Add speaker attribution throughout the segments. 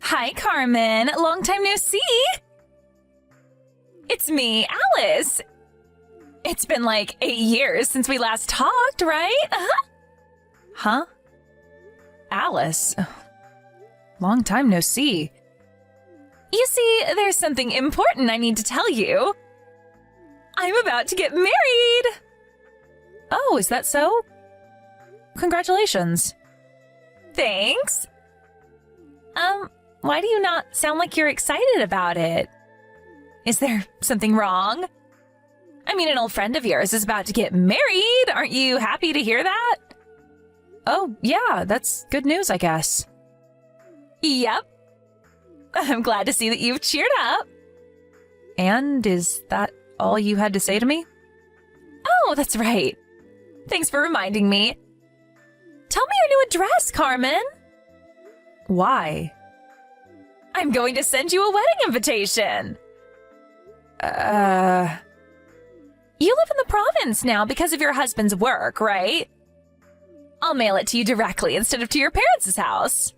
Speaker 1: Hi, Carmen. Long time no see. It's me, Alice. It's been like 8 years since we last talked, right? Huh? Alice? Long time no see. You see, there's something important I need to tell you. I'm about to get married. Oh, is that so? Congratulations. Thanks. Why do you not sound like you're excited about it? Is there something wrong? I mean, an old friend of yours is about to get married. Aren't you happy to hear that? Oh, yeah, that's good news, I guess. Yep. I'm glad to see that you've cheered up. And is that all you had to say to me? Oh, that's right. Thanks for reminding me. Tell me your new address, Carmen. Why? I'm going to send you a wedding invitation. You live in the province now because of your husband's work, right? I'll mail it to you directly instead of to your parents' house.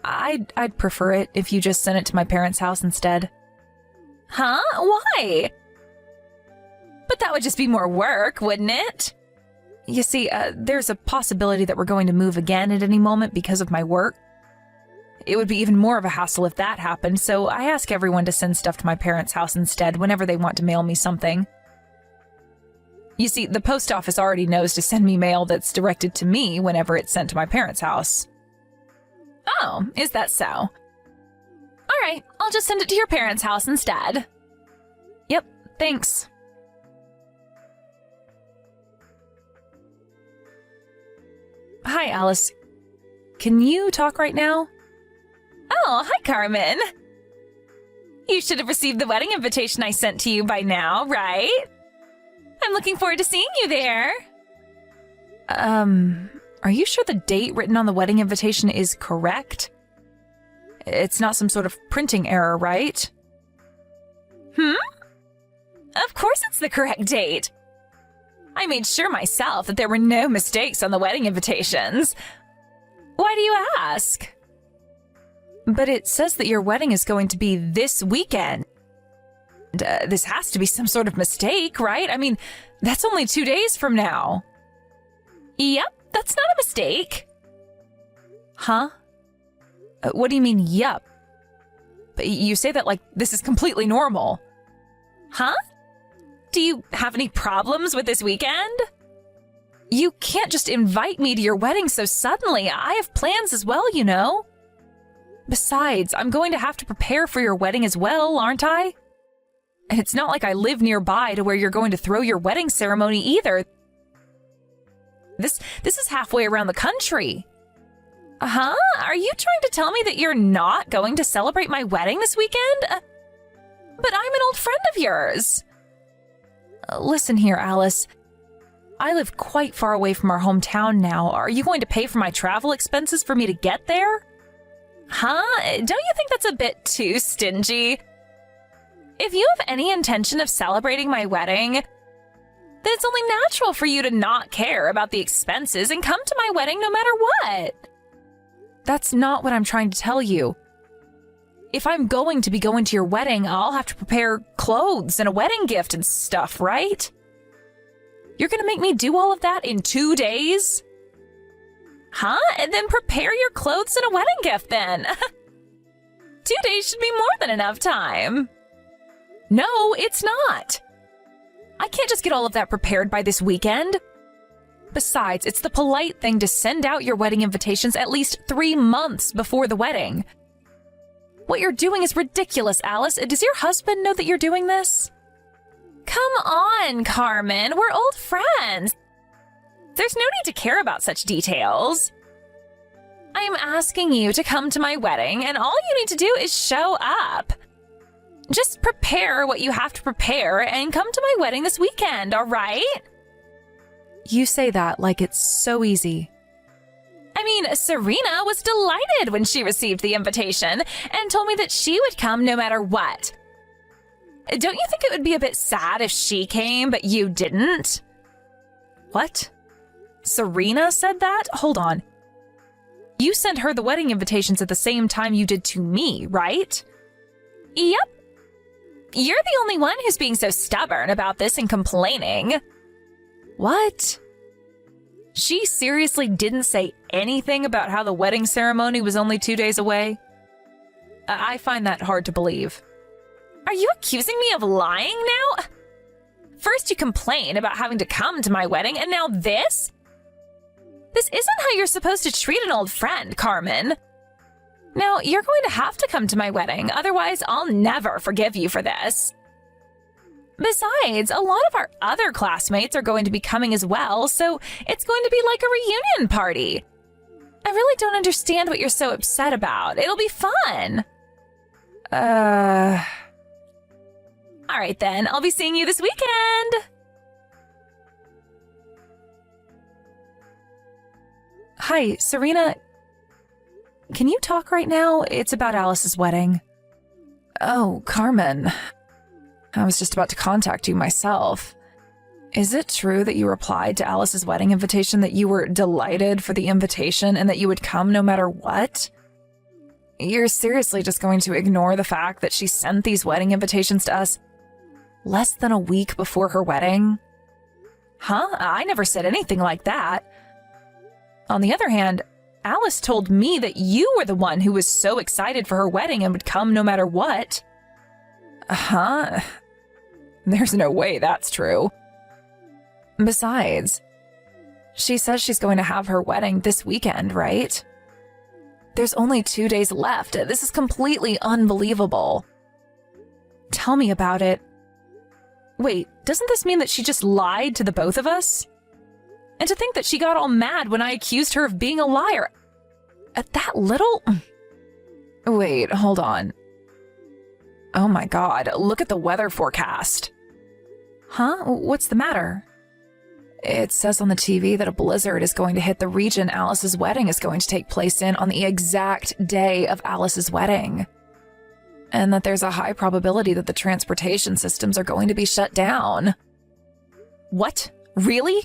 Speaker 1: I'd prefer it if you just sent it to my parents' house instead. Huh? Why? But that would just be more work, wouldn't it? You see, there's a possibility that we're going to move again at any moment because of my work. It would be even more of a hassle if that happened, so I ask everyone to send stuff to my parents' house instead whenever they want to mail me something. You see, the post office already knows to send me mail that's directed to me whenever it's sent to my parents' house. Oh, is that so? All right, I'll just send it to your parents' house instead. Yep, thanks. Hi, Alice. Can you talk right now? Oh, hi, Carmen. You should have received the wedding invitation I sent to you by now, right? I'm looking forward to seeing you there. Are you sure the date written on the wedding invitation is correct? It's not some sort of printing error, right? Of course it's the correct date. I made sure myself that there were no mistakes on the wedding invitations. Why do you ask? But it says that your wedding is going to be this weekend. This has to be some sort of mistake, right? I mean, that's only 2 days from now. Yep, that's not a mistake. Huh? What do you mean, yup? You say that like this is completely normal. Huh? Do you have any problems with this weekend? You can't just invite me to your wedding so suddenly. I have plans as well, you know. Besides, I'm going to have to prepare for your wedding as well, aren't I? And it's not like I live nearby to where you're going to throw your wedding ceremony either. This is halfway around the country. Huh? Are you trying to tell me that you're not going to celebrate my wedding this weekend? But I'm an old friend of yours. Listen here, Alice. I live quite far away from our hometown now. Are you going to pay for my travel expenses for me to get there? Huh? Don't you think that's a bit too stingy? If you have any intention of celebrating my wedding, then it's only natural for you to not care about the expenses and come to my wedding no matter what. That's not what I'm trying to tell you. If I'm going to be going to your wedding, I'll have to prepare clothes and a wedding gift and stuff, right? You're gonna make me do all of that in 2 days? Huh? And then prepare your clothes and a wedding gift then. 2 days should be more than enough time. No, it's not. I can't just get all of that prepared by this weekend. Besides, it's the polite thing to send out your wedding invitations at least 3 months before the wedding. What you're doing is ridiculous, Alice. Does your husband know that you're doing this? Come on, Carmen. We're old friends. There's no need to care about such details. I'm asking you to come to my wedding, and all you need to do is show up. Just prepare what you have to prepare and come to my wedding this weekend, all right? You say that like it's so easy. I mean, Serena was delighted when she received the invitation and told me that she would come no matter what. Don't you think it would be a bit sad if she came, but you didn't? What? Serena said that? Hold on. You sent her the wedding invitations at the same time you did to me, right? Yep. You're the only one who's being so stubborn about this and complaining. What? She seriously didn't say anything about how the wedding ceremony was only 2 days away? I find that hard to believe. Are you accusing me of lying now? First you complain about having to come to my wedding, and now this? This isn't how you're supposed to treat an old friend, Carmen. Now, you're going to have to come to my wedding, otherwise I'll never forgive you for this. Besides, a lot of our other classmates are going to be coming as well, so it's going to be like a reunion party. I really don't understand what you're so upset about. It'll be fun. All right then, I'll be seeing you this weekend. Hi, Serena. Can you talk right now? It's about Alice's wedding. Oh, Carmen. I was just about to contact you myself. Is it true that you replied to Alice's wedding invitation that you were delighted for the invitation and that you would come no matter what? You're seriously just going to ignore the fact that she sent these wedding invitations to us less than a week before her wedding? Huh? I never said anything like that. On the other hand, Alice told me that you were the one who was so excited for her wedding and would come no matter what. Huh? There's no way that's true. Besides, she says she's going to have her wedding this weekend, right? There's only 2 days left. This is completely unbelievable. Tell me about it. Wait, doesn't this mean that she just lied to the both of us? And to think that she got all mad when I accused her of being a liar. At that little... Wait, hold on. Oh my God, look at the weather forecast. Huh? What's the matter? It says on the TV that a blizzard is going to hit the region Alice's wedding is going to take place in on the exact day of Alice's wedding. And that there's a high probability that the transportation systems are going to be shut down. What? Really?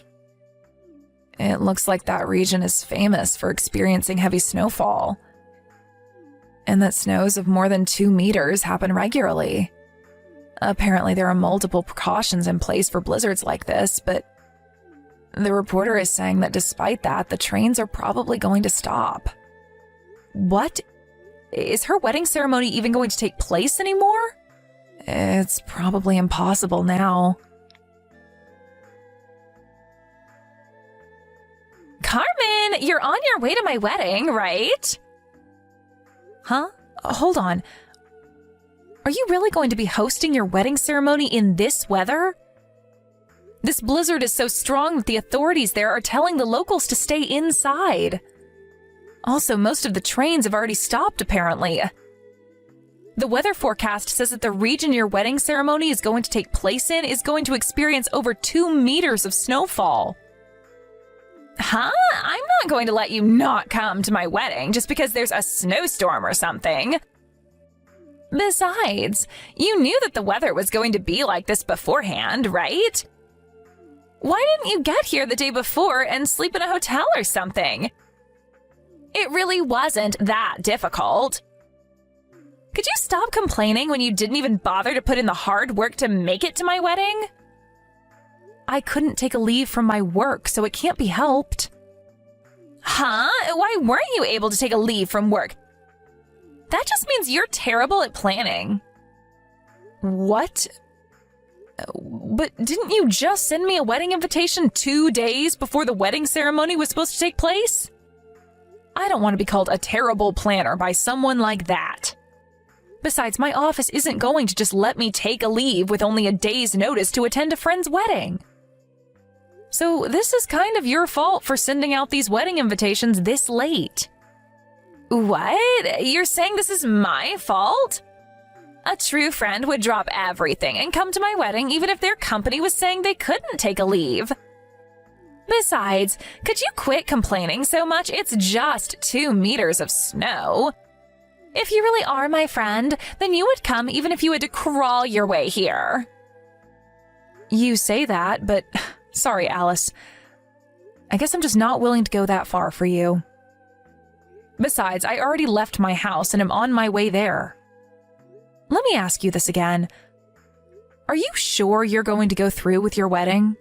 Speaker 1: It looks like that region is famous for experiencing heavy snowfall. And that snows of more than 2 meters happen regularly. Apparently there are multiple precautions in place for blizzards like this, but the reporter is saying that despite that, the trains are probably going to stop. What? Is her wedding ceremony even going to take place anymore? It's probably impossible now. Carmen, you're on your way to my wedding, right? Huh? Hold on. Are you really going to be hosting your wedding ceremony in this weather? This blizzard is so strong that the authorities there are telling the locals to stay inside. Also, most of the trains have already stopped, apparently. The weather forecast says that the region your wedding ceremony is going to take place in is going to experience over 2 meters of snowfall. Huh? I'm not going to let you not come to my wedding just because there's a snowstorm or something. Besides, you knew that the weather was going to be like this beforehand, right? Why didn't you get here the day before and sleep in a hotel or something? It really wasn't that difficult. Could you stop complaining when you didn't even bother to put in the hard work to make it to my wedding? I couldn't take a leave from my work, so it can't be helped. Huh? Why weren't you able to take a leave from work? That just means you're terrible at planning. What? But didn't you just send me a wedding invitation 2 days before the wedding ceremony was supposed to take place? I don't want to be called a terrible planner by someone like that. Besides, my office isn't going to just let me take a leave with only a day's notice to attend a friend's wedding. So this is kind of your fault for sending out these wedding invitations this late. What? You're saying this is my fault? A true friend would drop everything and come to my wedding even if their company was saying they couldn't take a leave. Besides, could you quit complaining so much? It's just 2 meters of snow. If you really are my friend, then you would come even if you had to crawl your way here. You say that, but sorry, Alice. I guess I'm just not willing to go that far for you. Besides, I already left my house and am on my way there. Let me ask you this again. Are you sure you're going to go through with your wedding?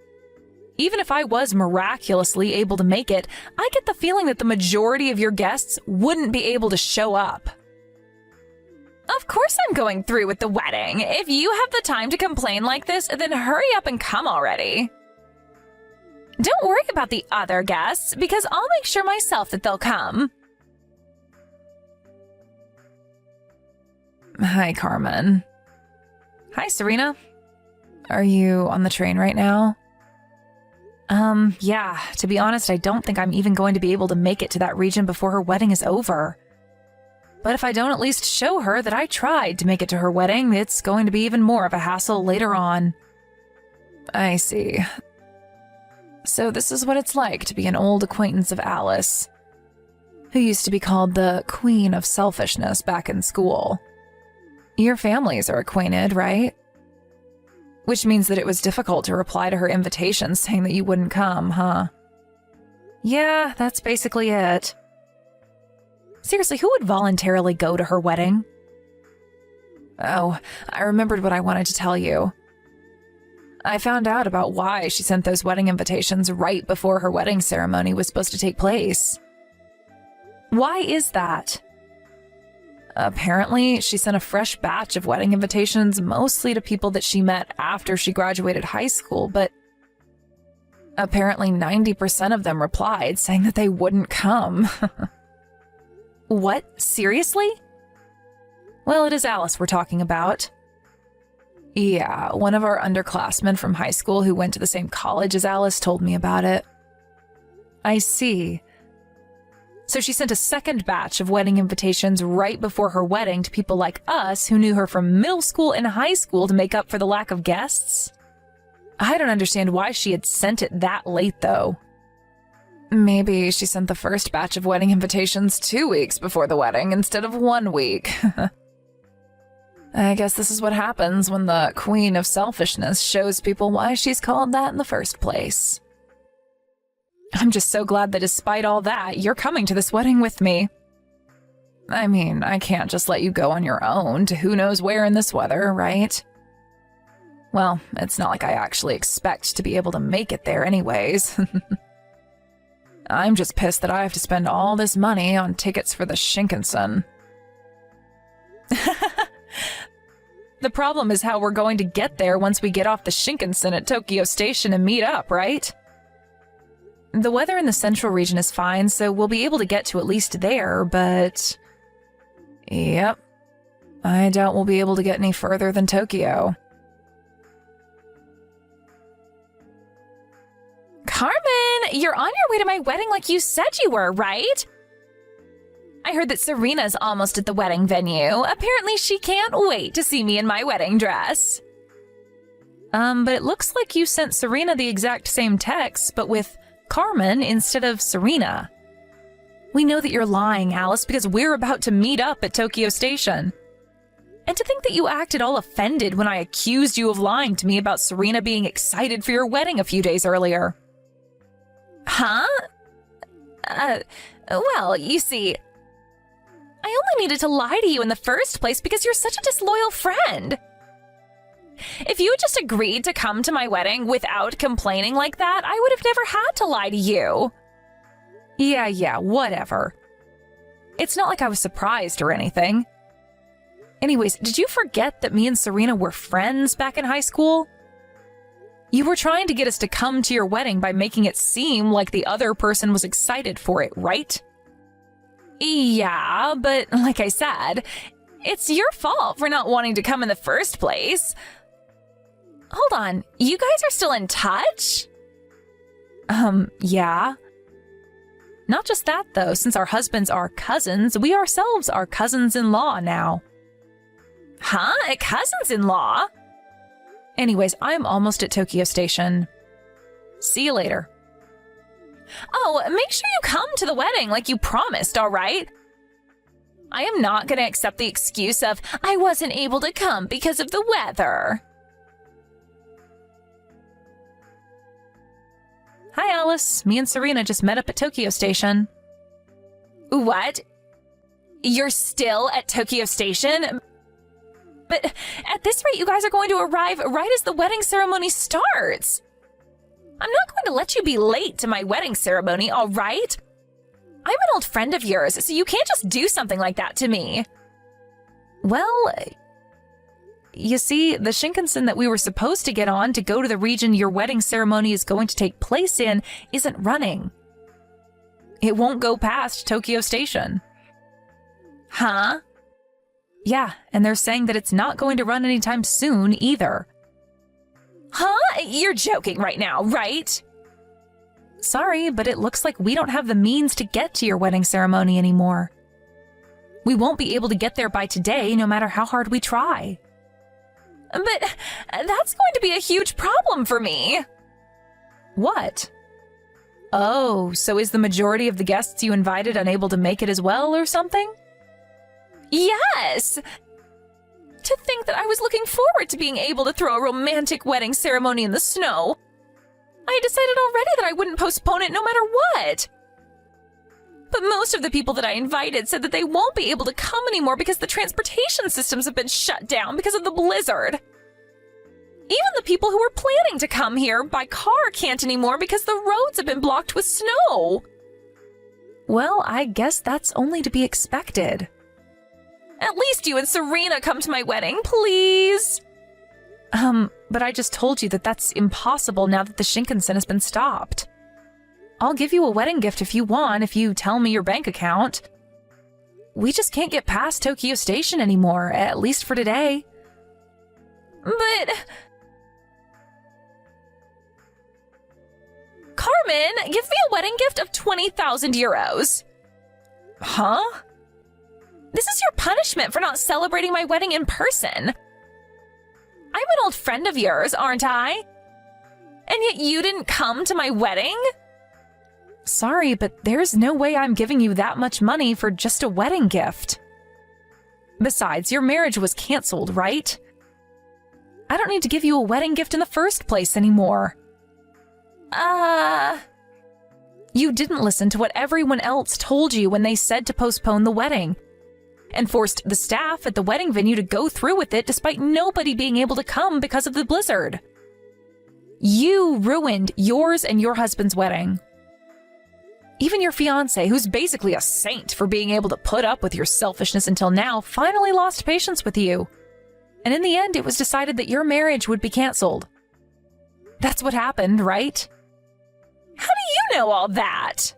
Speaker 1: Even if I was miraculously able to make it, I get the feeling that the majority of your guests wouldn't be able to show up. Of course I'm going through with the wedding. If you have the time to complain like this, then hurry up and come already. Don't worry about the other guests, because I'll make sure myself that they'll come. Hi, Carmen. Hi, Serena. Are you on the train right now? Yeah, to be honest, I don't think I'm even going to be able to make it to that region before her wedding is over. But if I don't at least show her that I tried to make it to her wedding, it's going to be even more of a hassle later on. I see. So this is what it's like to be an old acquaintance of Alice, who used to be called the Queen of Selfishness back in school. Your families are acquainted, right? Which means that it was difficult to reply to her invitation saying that you wouldn't come, huh? Yeah, that's basically it. Seriously, who would voluntarily go to her wedding? Oh, I remembered what I wanted to tell you. I found out about why she sent those wedding invitations right before her wedding ceremony was supposed to take place. Why is that? Apparently, she sent a fresh batch of wedding invitations mostly to people that she met after she graduated high school, but apparently 90% of them replied saying that they wouldn't come. What? Seriously? Well, it is Alice we're talking about. Yeah, one of our underclassmen from high school who went to the same college as Alice told me about it. I see. So she sent a second batch of wedding invitations right before her wedding to people like us who knew her from middle school and high school to make up for the lack of guests? I don't understand why she had sent it that late, though. Maybe she sent the first batch of wedding invitations 2 weeks before the wedding instead of 1 week. I guess this is what happens when the Queen of Selfishness shows people why she's called that in the first place. I'm just so glad that despite all that, you're coming to this wedding with me. I mean, I can't just let you go on your own to who knows where in this weather, right? Well, it's not like I actually expect to be able to make it there anyways. I'm just pissed that I have to spend all this money on tickets for the Shinkansen. The problem is how we're going to get there once we get off the Shinkansen at Tokyo Station and meet up, right? The weather in the central region is fine, so we'll be able to get to at least there, but... Yep. I doubt we'll be able to get any further than Tokyo. Carmen, you're on your way to my wedding like you said you were, right? I heard that Serena's almost at the wedding venue. Apparently she can't wait to see me in my wedding dress. But it looks like you sent Serena the exact same text, but with Carmen instead of Serena. We know that you're lying, Alice, because we're about to meet up at Tokyo Station. And to think that you acted all offended when I accused you of lying to me about Serena being excited for your wedding a few days earlier. Huh? Well, you see, I only needed to lie to you in the first place because you're such a disloyal friend. If you had just agreed to come to my wedding without complaining like that, I would have never had to lie to you. Yeah, whatever. It's not like I was surprised or anything. Anyways, did you forget that me and Serena were friends back in high school? You were trying to get us to come to your wedding by making it seem like the other person was excited for it, right? Yeah, but like I said, it's your fault for not wanting to come in the first place. Hold on, you guys are still in touch? Yeah. Not just that, though. Since our husbands are cousins, we ourselves are cousins-in-law now. Huh? Cousins-in-law? Anyways, I'm almost at Tokyo Station. See you later. Oh, make sure you come to the wedding like you promised, all right? I am not going to accept the excuse of, I wasn't able to come because of the weather. Hi, Alice. Me and Serena just met up at Tokyo Station. What? You're still at Tokyo Station? But at this rate, you guys are going to arrive right as the wedding ceremony starts. I'm not going to let you be late to my wedding ceremony, all right? I'm an old friend of yours, so you can't just do something like that to me. Well, you see, the Shinkansen that we were supposed to get on to go to the region your wedding ceremony is going to take place in isn't running. It won't go past Tokyo Station. Huh? Yeah, and they're saying that it's not going to run anytime soon either. Huh? You're joking right now, right? Sorry, but it looks like we don't have the means to get to your wedding ceremony anymore. We won't be able to get there by today, no matter how hard we try. But that's going to be a huge problem for me. What? Oh, so is the majority of the guests you invited unable to make it as well or something? Yes! To think that I was looking forward to being able to throw a romantic wedding ceremony in the snow. I had decided already that I wouldn't postpone it no matter what. But most of the people that I invited said that they won't be able to come anymore because the transportation systems have been shut down because of the blizzard. Even the people who were planning to come here by car can't anymore because the roads have been blocked with snow. Well, I guess that's only to be expected. At least you and Serena come to my wedding, please. But I just told you that that's impossible now that the Shinkansen has been stopped. I'll give you a wedding gift if you want, if you tell me your bank account. We just can't get past Tokyo Station anymore, at least for today. But... Carmen, give me a wedding gift of 20,000 euros. Huh? This is your punishment for not celebrating my wedding in person. I'm an old friend of yours, aren't I? And yet you didn't come to my wedding? Sorry, but there's no way I'm giving you that much money for just a wedding gift. Besides, your marriage was canceled, right? I don't need to give you a wedding gift in the first place anymore. You didn't listen to what everyone else told you when they said to postpone the wedding, and forced the staff at the wedding venue to go through with it despite nobody being able to come because of the blizzard. You ruined yours and your husband's wedding. Even your fiancé, who's basically a saint for being able to put up with your selfishness until now, finally lost patience with you. And in the end, it was decided that your marriage would be canceled. That's what happened, right? How do you know all that?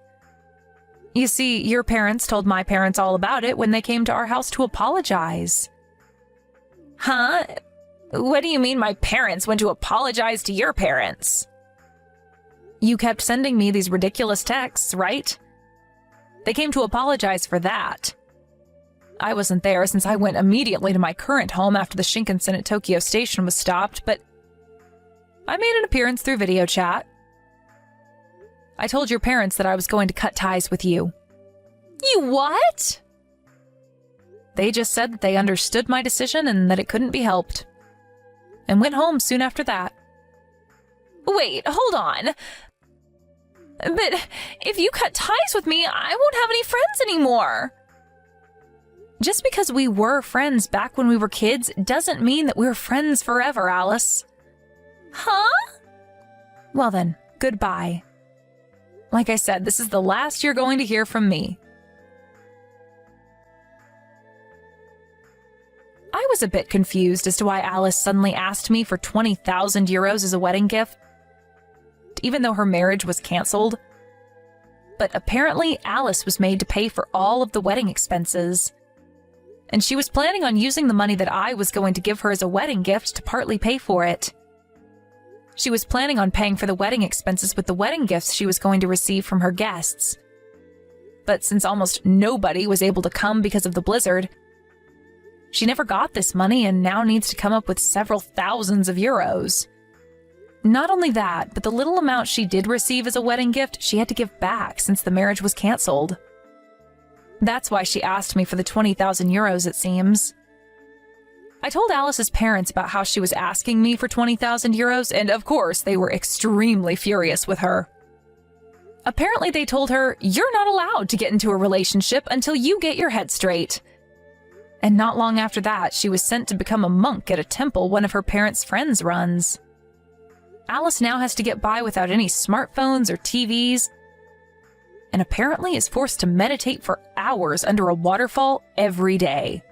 Speaker 1: You see, your parents told my parents all about it when they came to our house to apologize. Huh? What do you mean my parents went to apologize to your parents? You kept sending me these ridiculous texts, right? They came to apologize for that. I wasn't there since I went immediately to my current home after the Shinkansen at Tokyo Station was stopped, but I made an appearance through video chat. I told your parents that I was going to cut ties with you. You what? They just said that they understood my decision and that it couldn't be helped. And went home soon after that. Wait, hold on. But if you cut ties with me, I won't have any friends anymore. Just because we were friends back when we were kids doesn't mean that we're friends forever, Alice. Huh? Well then, goodbye. Like I said, this is the last you're going to hear from me. I was a bit confused as to why Alice suddenly asked me for 20,000 euros as a wedding gift, even though her marriage was canceled. But apparently, Alice was made to pay for all of the wedding expenses. And she was planning on using the money that I was going to give her as a wedding gift to partly pay for it. She was planning on paying for the wedding expenses with the wedding gifts she was going to receive from her guests. But since almost nobody was able to come because of the blizzard, she never got this money and now needs to come up with several thousands of euros. Not only that, but the little amount she did receive as a wedding gift, she had to give back since the marriage was canceled. That's why she asked me for the 20,000 euros, it seems. I told Alice's parents about how she was asking me for 20,000 euros, and of course, they were extremely furious with her. Apparently they told her, "You're not allowed to get into a relationship until you get your head straight." And not long after that, she was sent to become a monk at a temple one of her parents' friends runs. Alice now has to get by without any smartphones or TVs, and apparently is forced to meditate for hours under a waterfall every day.